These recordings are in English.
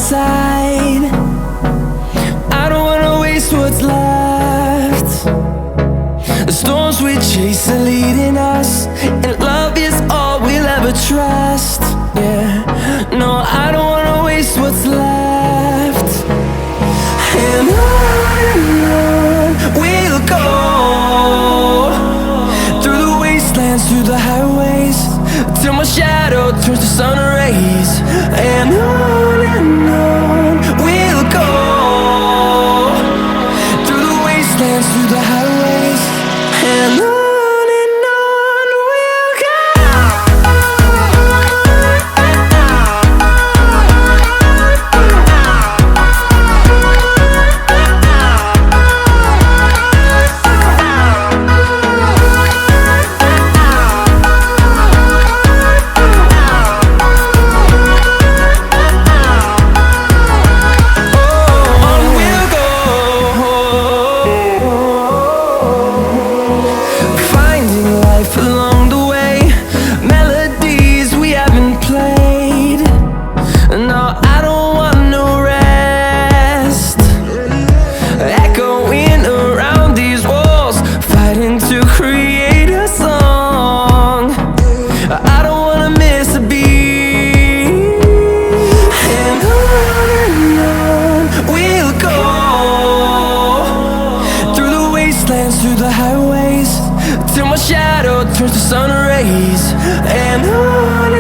inside. I don't wanna waste what's left. The storms we chase are leading us, and love is all we'll ever trust. Yeah, no, I don't wanna waste what's left. And on we'll go, through the wastelands, through the highways, till my shadow turns to sun rays. And on we'll go, through the wastelands, through the highways, and on we'll go. Along the way, melodies we haven't played. No, I don't want no rest. Echoing around these walls, fighting to create a song. I don't wanna miss a beat. And on we'll go, through the wastelands, through the highways, till my shadow turns to sun rays. And on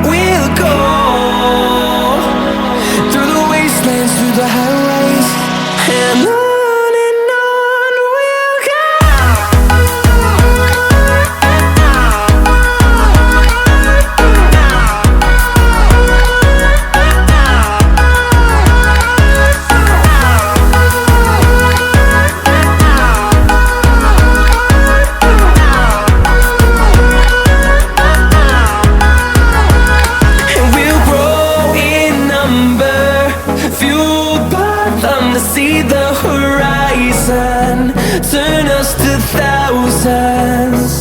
we'll go, through the wastelands, through the highways, and on we'll go. See the horizon turn us to thousands,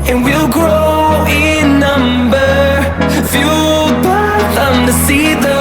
and we'll grow in number, fueled by them to see the